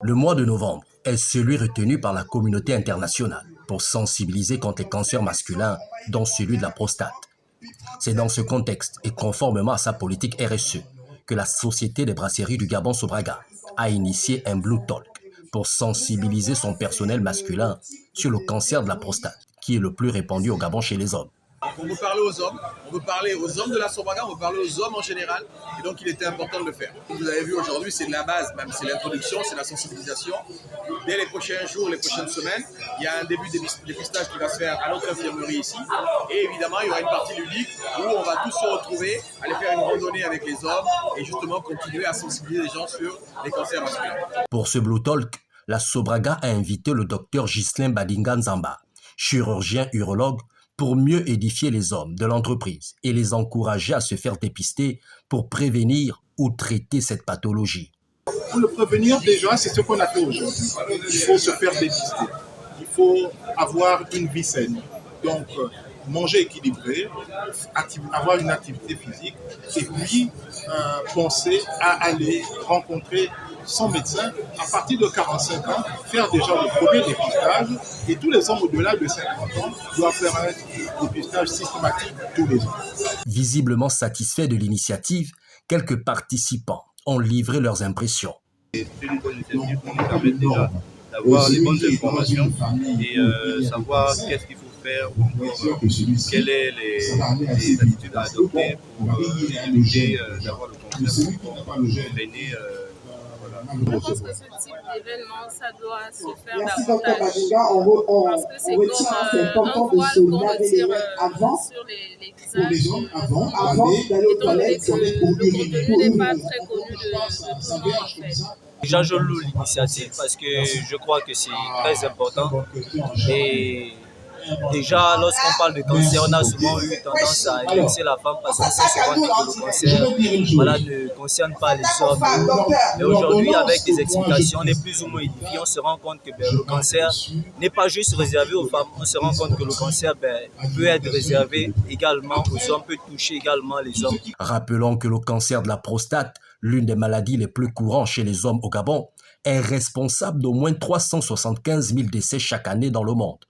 Le mois de novembre est celui retenu par la communauté internationale pour sensibiliser contre les cancers masculins, dont celui de la prostate. C'est dans ce contexte et conformément à sa politique RSE que la Société des brasseries du Gabon Sobraga a initié un Blue Talk pour sensibiliser son personnel masculin sur le cancer de la prostate, qui est le plus répandu au Gabon chez les hommes. On veut parler aux hommes, on veut parler aux hommes de la Sobraga, on veut parler aux hommes en général, et donc il était important de le faire. Vous avez vu aujourd'hui, c'est de la base, même c'est l'introduction, c'est la sensibilisation. Dès les prochains jours, les prochaines semaines, il y a un début de dépistage qui va se faire à notre infirmerie ici, et évidemment il y aura une partie ludique où on va tous se retrouver, aller faire une randonnée avec les hommes, et justement continuer à sensibiliser les gens sur les cancers masculins. Pour ce Blue Talk, la Sobraga a invité le docteur Ghislain Badinga Nzamba, chirurgien urologue, pour mieux édifier les hommes de l'entreprise et les encourager à se faire dépister pour prévenir ou traiter cette pathologie. Pour le prévenir, déjà, c'est ce qu'on a fait aujourd'hui. Il faut se faire dépister. Il faut avoir une vie saine. Donc, manger équilibré, avoir une activité physique et puis penser à aller rencontrer son médecin à partir de 45 ans, faire déjà le premier dépistage et tous les hommes au-delà de 50 ans doivent faire un dépistage systématique tous les ans. Visiblement satisfaits de l'initiative, quelques participants ont livré leurs impressions. C'est une bonne initiative qui nous permet déjà d'avoir les bonnes informations et savoir qu'est-ce qu'il faut faire ou encore quelles sont les attitudes à adopter pour éviter d'avoir le cancer pour prévenir. Je pense que ce type d'événement, ça doit se faire davantage. Parce que c'est comme un voile qu'on retire sur les visages. Étant donné que le contenu n'est pas très connu de tout le monde en fait. Déjà, je loue l'initiative parce que je crois que c'est très important. Et déjà, lorsqu'on parle de cancer, on a souvent eu tendance à évincer la femme parce qu'on s'est souvent dit que le cancer ne concerne pas les hommes. Mais aujourd'hui, avec des explications, on est plus ou moins édifié. On se rend compte que le cancer n'est pas juste réservé aux femmes. On se rend compte que le cancer peut être réservé également aux hommes, peut toucher également les hommes. Rappelons que le cancer de la prostate, l'une des maladies les plus courantes chez les hommes au Gabon, est responsable d'au moins 375 000 décès chaque année dans le monde.